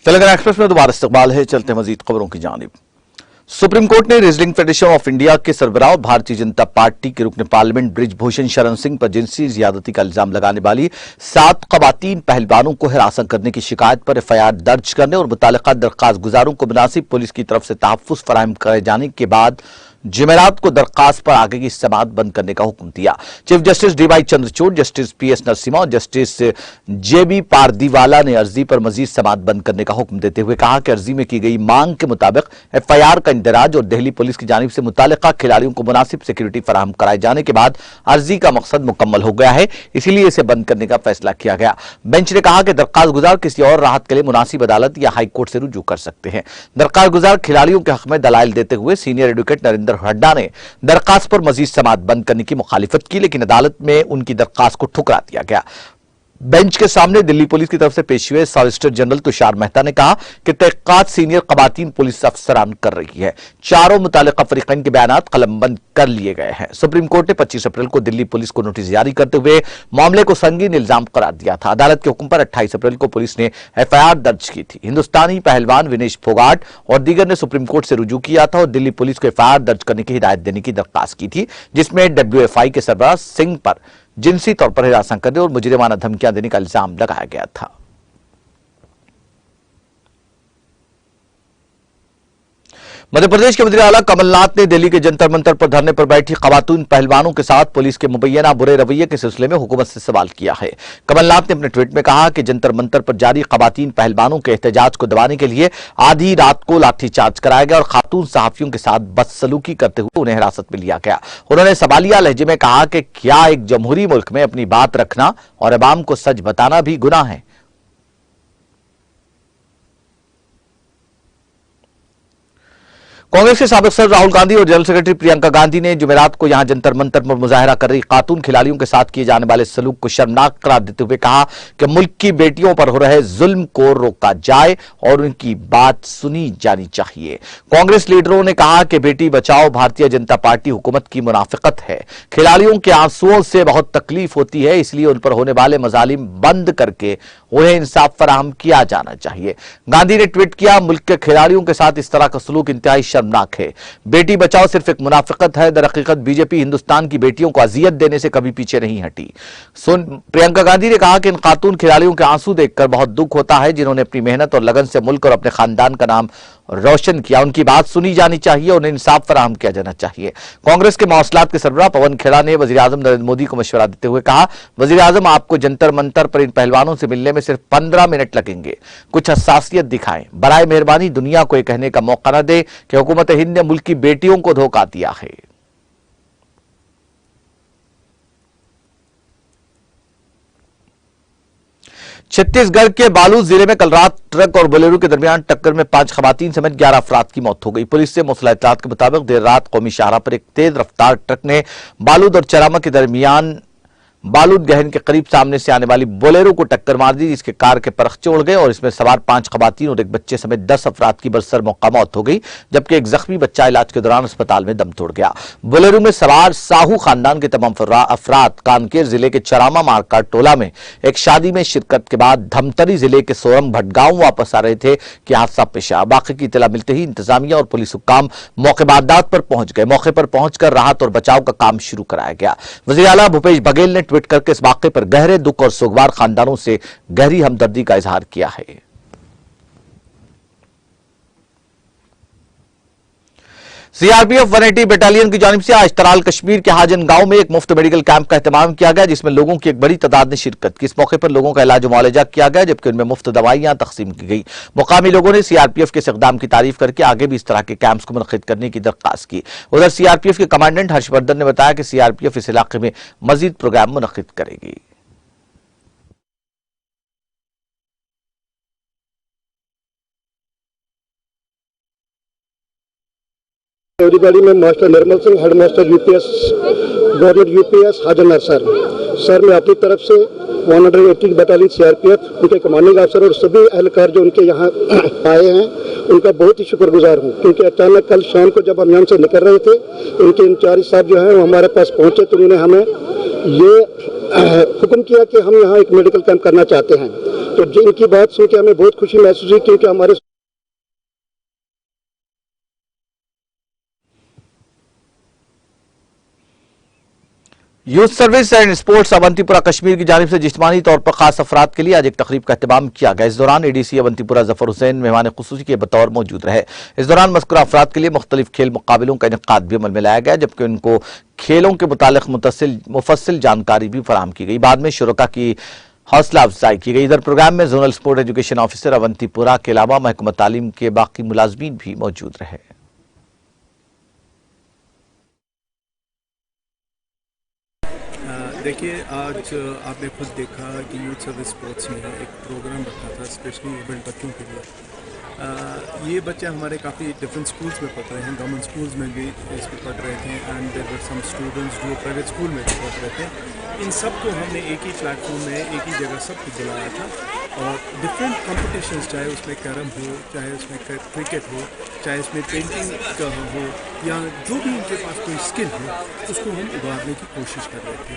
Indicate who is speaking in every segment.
Speaker 1: Telangana express में दोबारा इस्तकबाल है। चलते मजीद खबरों की जानिब। सुप्रीम कोर्ट ने रेसलिंग फेडरेशन ऑफ इंडिया के सरबराह भारतीय जनता पार्टी के रुकन पार्लियामेंट ब्रिजभूषण शरण सिंह पर जिनसी ज्यादती का इल्जाम लगाने वाली 7 खवातीन पहलवानों को हिरासत करने की शिकायत पर एफआईआर दर्ज करने और मुतालिका दरख्वास्त गुजारों को मुनासिब पुलिस की तरफ से तहफ्फुज़ फराहम कराए जाने के बाद जुमेरात को दरखास्त पर आगे की समाअत बंद करने का हुक्म दिया। Chief justice DY Chandrachud, justice PS Narasimha और जस्टिस जेबी पारदीवाला ने अर्जी पर मजीद समाअत बंद करने का हुक्म देते हुए कहा कि अर्जी में की गई मांग के मुताबिक एफआईआर का इंदराज और दिल्ली पुलिस की जानिब से मुतालिका खिलाड़ियों को मुनासिब सिक्योरिटी फराहम कराए जाने के बाद अर्जी का मकसद मुकम्मल हो गया है, इसीलिए इसे बंद करने का फैसला किया गया। बेंच ने कहा कि दरखास्त गुजार किसी और राहत के लिए मुनासिब अदालत या हाईकोर्ट से रुजू कर सकते हैं। दरखास्त गुजार खिलाड़ियों के हक में दलाइल देते हुए सीनियर एडवोकेट नरेंद्र हड्डा ने दरखास्त पर मजीद समाअत बंद करने की मुखालिफत की, लेकिन अदालत में उनकी दरखास्त को ठुकरा दिया गया। बेंच के सामने दिल्ली पुलिस की तरफ से पेश हुए सॉलिसिटर जनरल तुषार मेहता ने कहा कि तहकीकात सीनियर खवातीन पुलिस अफसरान कर रही है। चारों मुतालिका फरीकैन के बयानात कलमबंद कर लिए गए हैं। सुप्रीम कोर्ट ने 25 अप्रैल को दिल्ली पुलिस को नोटिस जारी करते हुए मामले को संगीन इल्जाम करार दिया था। अदालत के हुक्म पर 28 अप्रैल को पुलिस ने एफआईआर दर्ज की थी। हिंदुस्तानी पहलवान विनेश फोगाट और दीगर ने सुप्रीम कोर्ट से रुजू किया था और दिल्ली पुलिस को एफआईआर दर्ज करने की हिदायत देने की दरखास्त की थी, जिसमें डब्ल्यूएफआई के सरबराह सिंह पर जिनसी तौर पर हिरासत करने और मुजरिमाना धमकियां देने का इल्जाम लगाया गया था। मध्य प्रदेश के मंत्री आला कमलनाथ ने दिल्ली के जंतर मंतर पर धरने पर बैठी खवातीन पहलवानों के साथ पुलिस के मुबैना बुरे रवैये के सिलसिले में हुकूमत से सवाल किया है। कमलनाथ ने अपने ट्वीट में कहा कि जंतर मंतर पर जारी खवातीन पहलवानों के एहतजाज को दबाने के लिए आधी रात को लाठीचार्ज कराया गया और खातून सहाफियों के साथ बदसलूकी करते हुए उन्हें हिरासत में लिया गया। उन्होंने सवालिया लहजे में कहा कि क्या एक जमहूरी मुल्क में अपनी बात रखना और अवाम को सच बताना भी गुनाह है? कांग्रेस के साबिक सदर राहुल गांधी और जनरल सेक्रेटरी प्रियंका गांधी ने जुमेरात को यहां जंतर मंतर पर मुजाहरा कर रही खातून खिलाड़ियों के साथ किए जाने वाले सलूक को शर्मनाक करार देते हुए कहा कि मुल्क की बेटियों पर हो रहे जुल्म को रोका जाए और उनकी बात सुनी जानी चाहिए। कांग्रेस लीडरों ने कहा कि बेटी बचाओ भारतीय जनता पार्टी हुकूमत की मुनाफिकत है। खिलाड़ियों के आंसुओं से बहुत तकलीफ होती है, इसलिए उन पर होने वाले मजालिम बंद करके उन्हें इंसाफ फराहम किया जाना चाहिए। गांधी ने ट्वीट किया, मुल्क के खिलाड़ियों के साथ इस तरह का सलूक इंतहाई शर्मनाक है। बेटी बचाओ सिर्फ एक मुनाफिकत है। दरहकीकत बीजेपी हिंदुस्तान की बेटियों को अजियत देने से कभी पीछे नहीं हटी। प्रियंका गांधी ने कहा कि इन खातून खिलाड़ियों के आंसू देखकर बहुत दुख होता है, जिन्होंने अपनी मेहनत और लगन से मुल्क और अपने खानदान का नाम रोशन किया। उनकी बात सुनी जानी चाहिए, उन्हें इंसाफ फराहम किया जाना चाहिए। कांग्रेस के मौसलात के सरबराह पवन खेड़ा ने वजीर आजम नरेंद्र मोदी को मशवरा देते हुए कहा, वजीर आजम आपको जंतर मंतर पर इन पहलवानों से मिलने में सिर्फ 15 मिनट लगेंगे। कुछ हसासियत दिखाएं। बराए मेहरबानी दुनिया को यह कहने का मौका न दे कि हुकूमत हिंद ने मुल्क की बेटियों को धोखा दिया है। छत्तीसगढ़ के बालोद जिले में कल रात ट्रक और बोलेरो के दरमियान टक्कर में 5 खवातीन समेत 11 अफराद की मौत हो गई। पुलिस से मुतल्ला इत्तलात के मुताबिक देर रात कौमी शाहराह पर एक तेज रफ्तार ट्रक ने बालोद और चरामा के दरमियान बालूद गहन के करीब सामने से आने वाली बोलेरो को टक्कर मार दी, जिसके कार के परखचे उड़ गए और इसमें सवार 5 खवातीन और एक बच्चे समेत 10 अफराद की बरसर मौका मौत हो गई, जबकि एक जख्मी बच्चा इलाज के दौरान अस्पताल में दम तोड़ गया। बोलेरो में सवार साहू खानदान के तमाम अफराद कानकेर जिले के चरामा मारकाट टोला में एक शादी में शिरकत के बाद धमतरी जिले के सोरम भटगांव वापस आ रहे थे कि हादसा पेश आया। वाक़े की इत्तला मिलते ही इंतजामिया और पुलिस हुक्काम मौके बारदात पर पहुंच गए। मौके पर पहुंचकर राहत और बचाव का काम शुरू कराया गया। वज़ीर आला भूपेश बघेल ने ट्वीट करके इस वाक़े पर गहरे दुख और सोगवार खानदानों से गहरी हमदर्दी का इजहार किया है। सीआरपीएफ 180 बटालियन की जानिब से आज तराल कश्मीर के हाजन गांव में एक मुफ्त मेडिकल कैंप का एहतमाम किया गया, जिसमें लोगों की एक बड़ी तादाद ने शिरकत की। इस मौके पर लोगों का इलाज मुआलजा किया गया, जबकि उनमें मुफ्त दवाइयां तकसीम की गई। मुकामी लोगों ने सीआरपीएफ के इस इक़दाम की तारीफ करके आगे भी इस तरह के कैंप्स को मुनक़िद करने की दरख्वास्त की। उधर सीआरपीएफ के कमांडेंट हर्षवर्धन ने बताया कि सीआरपीएफ इस इलाके में मजीद प्रोग्राम मुनक़िद करेगी।
Speaker 2: एवरीबॉडी में master Nirmal Singh, head master UPS, government UPS Hajan sir मैं अपनी तरफ से 180 बटालियन सीआरपीएफ, उनके कमांडिंग अफसर और सभी एहलकार जो उनके यहाँ आए हैं, उनका बहुत ही शुक्रगुजार हूँ, क्योंकि अचानक कल शाम को जब हम यहाँ से निकल रहे थे, उनके इंचार्ज साहब जो हैं वो हमारे पास पहुँचे तो उन्होंने हमें ये हुक्म किया कि हम यहाँ एक मेडिकल कैंप करना चाहते हैं। तो इनकी बात सुन के हमें बहुत खुशी महसूस हुई, क्योंकि हमारे
Speaker 1: youth service and sports Awantipora Kashmir की जानिब से जिस्मानी तौर पर खास अफराद के लिए आज एक तकरीब का एहतमाम किया गया। इस दौरान एडीसी अवंतीपुरा जफर हुसैन मेहमान खुसूसी के बतौर मौजूद रहे। इस दौरान मज़कूरा अफराद के लिए मुख्तलिफ खेल मुकाबलों का इनेकाद भी अमल में लाया गया, जबकि उनको खेलों के मुतालिक मुफस्सिल जानकारी भी फराहम की गई। बाद में शुरका की हौसला अफजाई की गई। इधर प्रोग्राम में zonal sport education officer Awantipora के अलावा महकमा तालीम के बाकी मुलाजमीन भी मौजूद रहे।
Speaker 3: देखिए, आज आपने खुद देखा कि यूथ सर्विस स्पोर्ट्स ने एक प्रोग्राम रखा था स्पेशली एबल्ड बच्चों के लिए। ये बच्चे हमारे काफ़ी डिफरेंट स्कूल्स में पढ़ रहे हैं, गवर्नमेंट स्कूल्स में भी इसमें पढ़ रहे थे and there were some students जो प्राइवेट स्कूल में भी पढ़ रहे थे। इन सब को हमने एक ही प्लेटफॉर्म में एक ही जगह सबको बुलाया था और डिफरेंट कॉम्पिटिशन्स, चाहे उसमें कैरम हो, चाहे उसमें क्रिकेट हो, चाहे उसमें पेंटिंग का हो, या जो भी इनके पास कोई स्किल हो उसको हम उभारने की कोशिश कर रहे थे।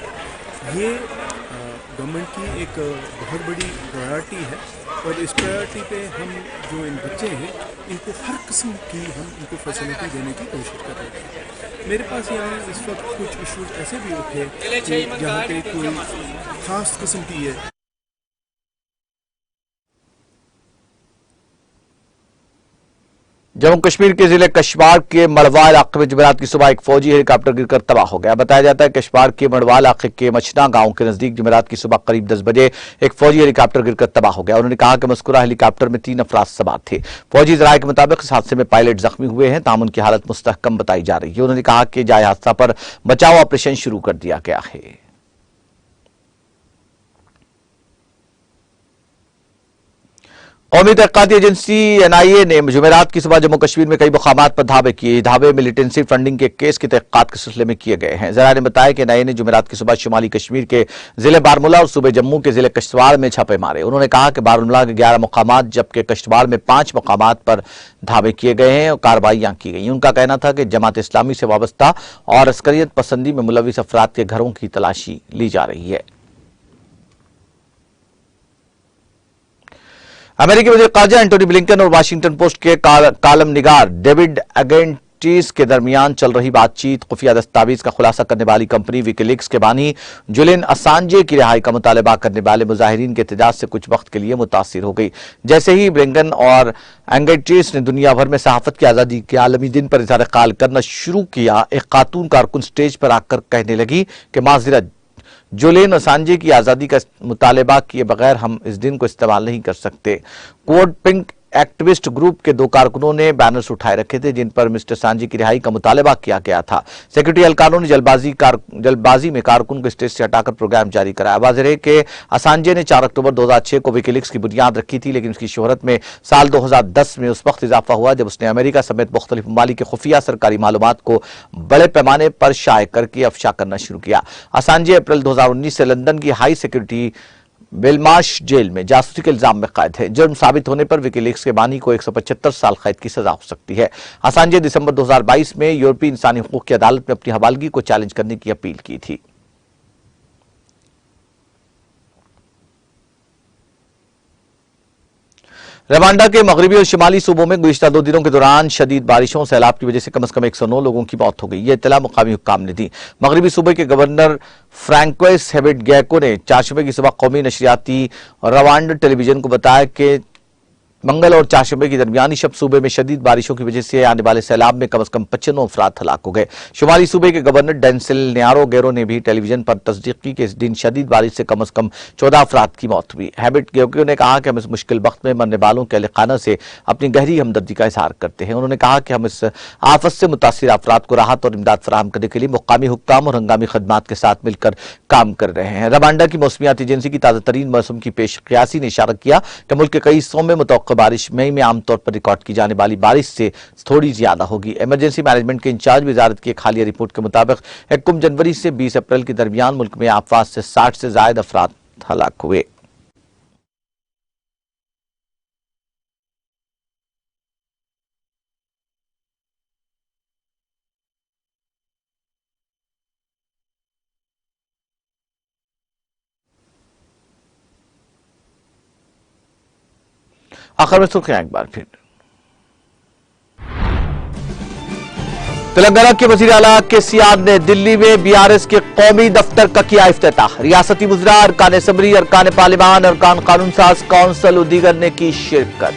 Speaker 3: ये गवर्नमेंट की एक बहुत बड़ी प्रायोरिटी है और इस प्रायोरिटी पे हम जो इन बच्चे हैं इनको हर किस्म की हम इनको फैसिलिटी देने की कोशिश कर रहे हैं। मेरे पास यहाँ इस वक्त कुछ इश्यूज ऐसे भी उठे कि जहाँ पे कोई ख़ास किस्म की है।
Speaker 1: जम्मू कश्मीर के जिले कशवाड़ के मड़वा इलाके में जुमेरात की सुबह एक फौजी हेलीकॉप्टर गिरकर तबाह हो गया। बताया जाता है कि कशवाड़ के मड़वा इलाके के मछना गांव के नजदीक जुमेरात की सुबह करीब 10 बजे एक फौजी हेलीकॉप्टर गिरकर तबाह हो गया। उन्होंने कहा कि मज़कूरा हेलीकॉप्टर में 3 अफराद सवार थे। फौजी ज़राए के मुताबिक इस हादसे में पायलट जख्मी हुए हैं, ताम उनकी हालत मुस्तहकम बताई जा रही है। उन्होंने कहा कि जाए हादसा पर बचाव ऑपरेशन शुरू कर दिया गया है। कौमी तहक़ीक़ाती एजेंसी एनआईए ने जुमेरात की सुबह जम्मू कश्मीर में कई मकामात पर धावे किए। धावे मिलिटेंसी फंडिंग के केस की तहक़ीक़ात के सिलसिले में किए गए हैं। ज़राए ने बताया कि एनआईए ने जुमेरात की सुबह शुमाली कश्मीर के जिले बारामूला और सूबे जम्मू के जिले कश्तवाड़ में छापे मारे। उन्होंने कहा कि बारामूला के 11 मकामात जबकि कश्तवाड़ में 5 मकामात पर धावे किए गए हैं और कार्रवाइयां की गई। उनका कहना था कि जमात इस्लामी से वाबस्ता और अस्करियत पसंदी में मुलविस अफराद के घरों की तलाशी ली जा रही है। अमेरिकी वज़ीर ख़ारजा एंटोनी ब्लिंकन और वाशिंगटन पोस्ट के कालम निगार डेविड एगेंटीस के दरमियान चल रही बातचीत खुफिया दस्तावेज का खुलासा करने वाली कंपनी विकीलीक्स के बानी जुलियन असांजे की रिहाई का मुतालबा करने वाले मुजाहिरीन के एहतजाज से कुछ वक्त के लिए मुतासिर हो गई। जैसे ही ब्लिंकन और एगेंटीस ने दुनिया भर में सहाफत की आज़ादी के आलमी दिन पर इज़हार ख्याल करना शुरू किया, एक खातून कारकुन स्टेज पर आकर कहने लगी कि माज़िरत, जुलियन असांजे की आज़ादी का मुतालबा किए बगैर हम इस दिन को इस्तेमाल नहीं कर सकते। कोड पिंक एक्टिविस्ट ग्रुप के 2 कारकुनों ने बैनर्स उठाए रखे थे जिन पर मिस्टर सांजी की रिहाई का मुतालबा किया गया था। सिक्योरिटी एहलकारों ने जल्दबाजी में कारकुन को स्टेज से हटाकर प्रोग्राम जारी कराया। वाज़ेह है कि असांजे ने 4 अक्टूबर 2006 को विकीलीक्स की बुनियाद रखी थी, लेकिन उसकी शोहरत में साल 2010 में उस वक्त इजाफा हुआ जब उसने अमेरिका समेत मुख्तलिफ ममालिक के खुफिया सरकारी मालूमात को बड़े पैमाने पर शाये करके अफशा करना शुरू किया। असांजे अप्रैल 2019 से लंदन की हाई सिक्योरिटी बेलमार्श जेल में जासूसी के इल्जाम में कैद है। जुर्म साबित होने पर विकीलीक्स के बानी को 175 साल कैद की सजा हो सकती है। असांजे दिसंबर 2022 में यूरोपीय इंसानी हकूक की अदालत में अपनी हवालगी को चैलेंज करने की अपील की थी। रवांडा के मगरबी और शिमाली सूबों में गुज़िश्ता 2 दिनों के दौरान शदीद बारिशों और सैलाब की वजह से कम 109 लोगों की मौत हो गई। यह इत्तला मुकामी हुक्काम ने दी। मगरबी सूबे के गवर्नर फ्रैंकोइस हेबिट गैको ने 4 शुबे की सुबह कौमी नशरियाती रवांडा टेलीविजन को बताया कि मंगल और 4 शुबे की दरमियानी शब सूबे में शदीद बारिशों की वजह से आने वाले सैलाब में कम से कम 95 अफराद हलाक हो गए। शुमाली सूबे के गवर्नर डेंसिल न्यारो गेरो ने भी टेलीविजन पर तस्दीक की कि इस दिन शदीद बारिश से कम 14 अफराद की मौत हुई। हैबिट गेको ने कहा कि हम इस मुश्किल वक्त में मरने वालों के अहल से अपनी गहरी हमदर्दी का इजहार करते हैं। उन्होंने कहा कि हम इस आफत से मुतासिर अफराद को राहत और इमदाद फराहम करने के लिए मुकामी हुक्काम और हंगामी खदमात के साथ मिलकर काम कर रहे हैं। रवांडा की मौसमियात एजेंसी की ताज़ा तरीन मौसम की पेश क़यासी ने इशारा किया कि मुल्क के कई हिस्सों में मुतवक्किल बारिश मई में आमतौर पर रिकॉर्ड की जाने वाली बारिश से थोड़ी ज्यादा होगी। इमरजेंसी मैनेजमेंट के इंचार्ज वजारत की एक हालिया रिपोर्ट के मुताबिक 1 जनवरी से 20 अप्रैल के दरमियान मुल्क में आफात से 60 से ज्यादा अफराद हलाक हुए। आखिर में सुर्खियां एक बार फिर। तेलंगाना के वजीर आला के सियाद ने दिल्ली में बीआरएस के कौमी दफ्तर का किया इफ्तिताह। रियासती वज़रा, अरकान असम्बली, अरकान पार्लिमान, अरकान कानून साज काउंसिल और दीगर ने की शिरकत।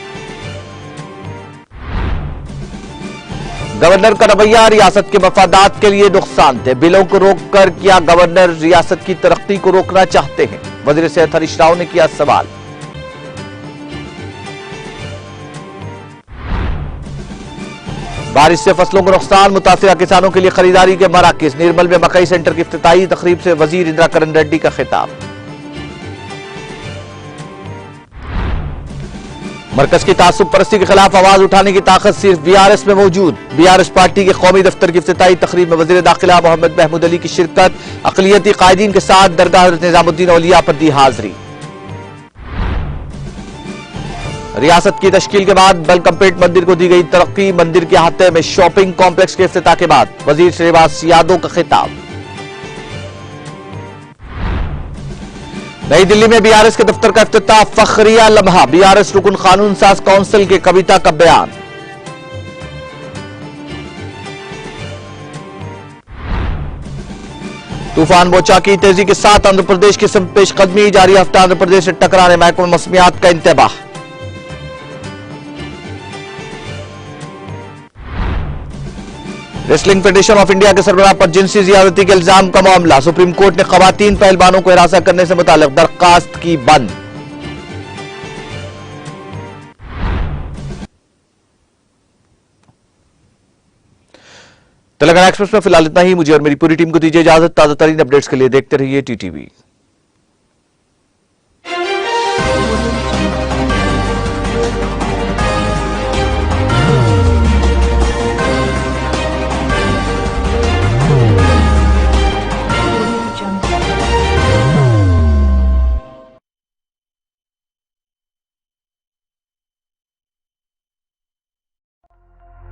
Speaker 1: गवर्नर का रवैया रियासत के मफादात के लिए नुकसानदेह। बिलों को रोककर क्या गवर्नर रियासत की तरक्की को रोकना चाहते हैं? वजीर सेहत हरीश राव ने किया सवाल। बारिश से फसलों को नुकसान, मुतासिरा किसानों के लिए खरीदारी के मराकज। निर्मल में मकई सेंटर की इफ्तिताही तकरीब से वजीर इंदिरा करण रेड्डी का खिताब। मरकज की तासुब परस्ती के खिलाफ आवाज उठाने की ताकत सिर्फ बीआरएस में मौजूद। बीआरएस पार्टी के कौमी दफ्तर की इफ्तिताही तकरीब में वजीर दाखिला मोहम्मद महमूद अली की शिरकत। अक़लियती कायदीन के साथ दरगाह हज़रत निज़ामुद्दीन औलिया पर दी हाजिरी। रियासत की तश्कील के बाद बलकमपेट मंदिर को दी गई तरक्की। मंदिर के अहाते में शॉपिंग कॉम्प्लेक्स के इफ्तिताह के बाद वजीर श्रीनिवास यादव का खिताब। नई दिल्ली में बीआरएस के दफ्तर का इफ्तिताह, फखरिया लम्हा। बीआरएस रुकन कानून साज काउंसिल के कविता का बयान। तूफान बोचा की तेजी के साथ आंध्र प्रदेश की पेशकदमी जारी। हफ्ता आंध्र प्रदेश से टकराने महकमा मौसमियात का इंतबाह। रेसलिंग फेडरेशन ऑफ इंडिया के सरबराह पर जिनसी जियादती के इल्जाम का मामला। सुप्रीम कोर्ट ने खवातीन पहलवानों को हिरासत करने से मुताल्लिक दरखास्त की बंद। तेलंगाना एक्सप्रेस में फिलहाल इतना ही। मुझे और मेरी पूरी टीम को दीजिए इजाजत। ताजा तरीन अपडेट्स के लिए देखते रहिए टीटीवी।